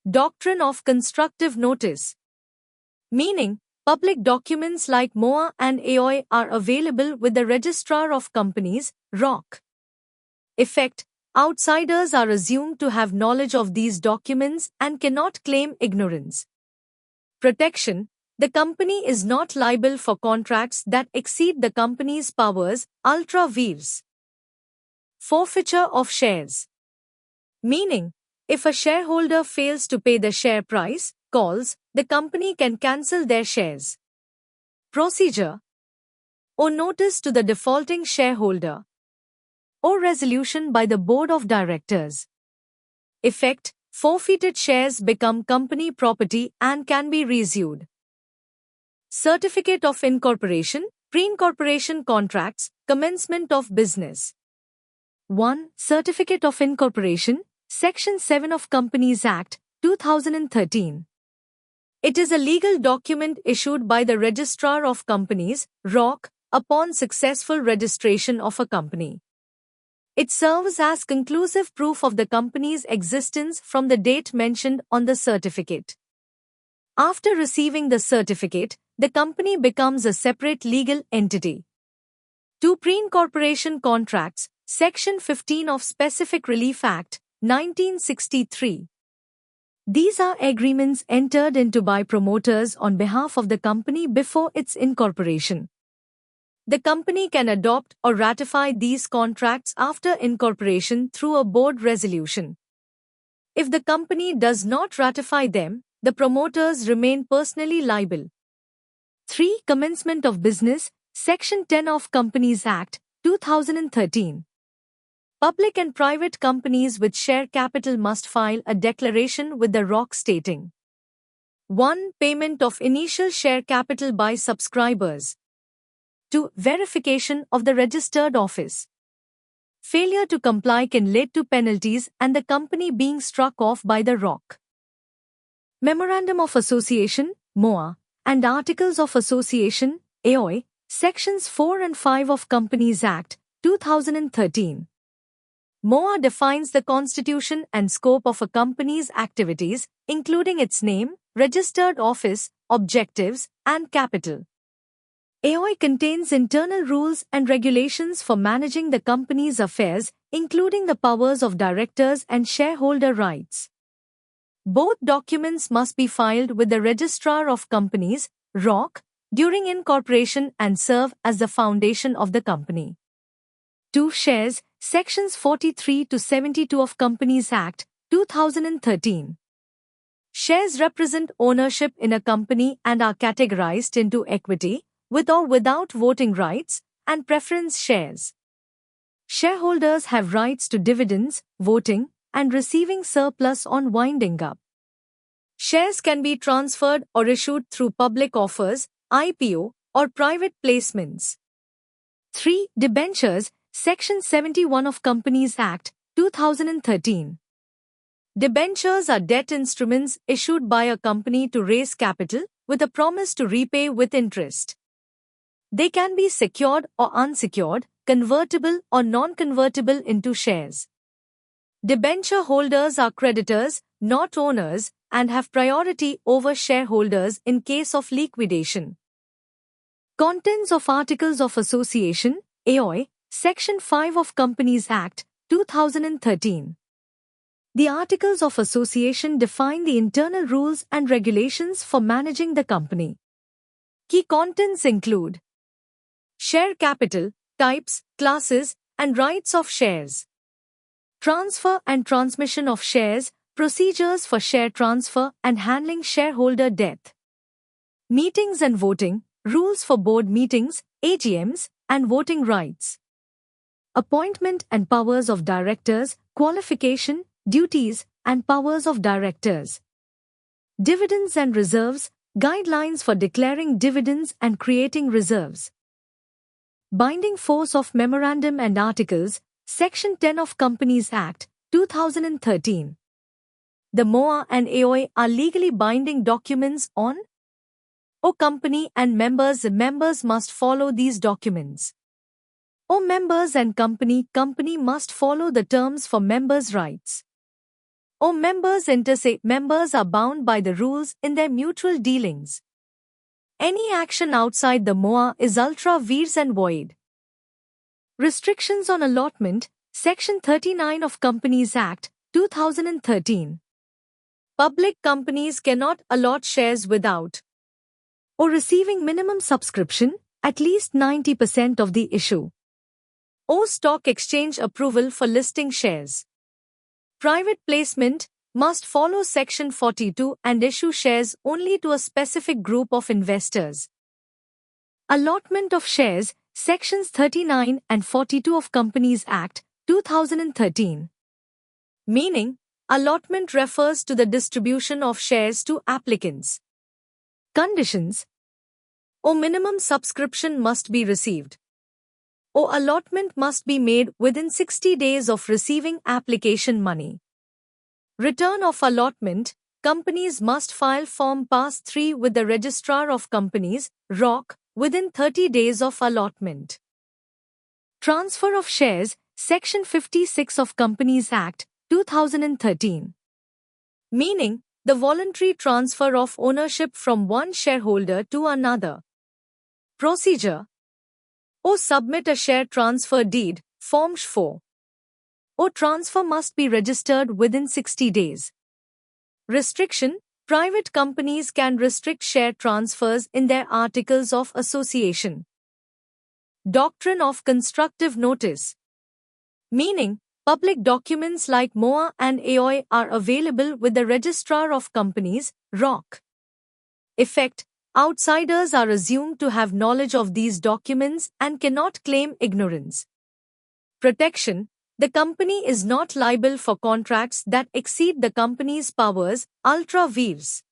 Doctrine of constructive notice. Meaning, public documents like MOA and AOI are available with the Registrar of Companies, ROC. Effect: outsiders are assumed to have knowledge of these documents and cannot claim ignorance. Protection: the company is not liable for contracts that exceed the company's powers, ultra vires. Forfeiture of shares. Meaning, if a shareholder fails to pay the share price, calls, the company can cancel their shares. Procedure: or notice to the defaulting shareholder, or resolution by the board of directors. Effect: forfeited shares become company property and can be reissued. Certificate of incorporation, pre-incorporation contracts, commencement of business. 1. Certificate of Incorporation, Section 7 of Companies Act, 2013. It is a legal document issued by the Registrar of Companies, ROC, upon successful registration of a company. It serves as conclusive proof of the company's existence from the date mentioned on the certificate. After receiving the certificate, the company becomes a separate legal entity. 2. Pre-incorporation contracts, Section 15 of Specific Relief Act, 1963. These are agreements entered into by promoters on behalf of the company before its incorporation. The company can adopt or ratify these contracts after incorporation through a board resolution. If the company does not ratify them, the promoters remain personally liable. 3. Commencement of business, Section 10 of Companies Act, 2013. Public and private companies with share capital must file a declaration with the ROC stating 1. Payment of initial share capital by subscribers. 2. Verification of the registered office. Failure to comply can lead to penalties and the company being struck off by the ROC. Memorandum of Association, MOA, and Articles of Association, AOI, Sections 4 and 5 of Companies Act, 2013. MOA defines the constitution and scope of a company's activities, including its name, registered office, objectives, and capital. AOI contains internal rules and regulations for managing the company's affairs, including the powers of directors and shareholder rights. Both documents must be filed with the Registrar of Companies, ROC, during incorporation and serve as the foundation of the company. 2. Shares, Sections 43 to 72 of Companies Act, 2013. Shares represent ownership in a company and are categorized into equity, with or without voting rights, and preference shares. Shareholders have rights to dividends, voting, and receiving surplus on winding up. Shares can be transferred or issued through public offers, IPO, or private placements. 3. Debentures, Section 71 of Companies Act, 2013. Debentures are debt instruments issued by a company to raise capital, with a promise to repay with interest. They can be secured or unsecured, convertible or non-convertible into shares. Debenture holders are creditors, not owners, and have priority over shareholders in case of liquidation. Contents of Articles of Association, AOI, Section 5 of Companies Act, 2013. The Articles of Association define the internal rules and regulations for managing the company. Key contents include share capital, types, classes, and rights of shares. Transfer and transmission of shares, procedures for share transfer and handling shareholder death. Meetings and voting, rules for board meetings, AGMs, and voting rights. Appointment and powers of directors, qualification, duties, and powers of directors. Dividends and reserves, guidelines for declaring dividends and creating reserves. Binding force of Memorandum and Articles, Section 10 of Companies Act, 2013. The MOA and AOI are legally binding documents on O company and members. Members must follow these documents. O members and company must follow the terms for members' rights. or members intersect. Members are bound by the rules in their mutual dealings. Any action outside the MOA is ultra vires and void. Restrictions on allotment, Section 39 of Companies Act, 2013. Public companies cannot allot shares without or receiving minimum subscription, at least 90% of the issue, or stock exchange approval for listing shares. Private placement must follow Section 42 and issue shares only to a specific group of investors. Allotment of shares, Sections 39 and 42 of Companies Act, 2013. Meaning, allotment refers to the distribution of shares to applicants. Conditions: or minimum subscription must be received, or allotment must be made within 60 days of receiving application money. Return of allotment: companies must file Form Pass 3 with the Registrar of Companies, ROC, within 30 days of allotment. Transfer of shares, Section 56 of Companies Act, 2013. Meaning, the voluntary transfer of ownership from one shareholder to another. Procedure: or submit a share transfer deed, Form 4. Or transfer must be registered within 60 days. Restriction: private companies can restrict share transfers in their articles of association. Doctrine of constructive notice. Meaning, public documents like MOA and AOI are available with the Registrar of Companies, ROC. Effect: outsiders are assumed to have knowledge of these documents and cannot claim ignorance. Protection: the company is not liable for contracts that exceed the company's powers, ultra vires.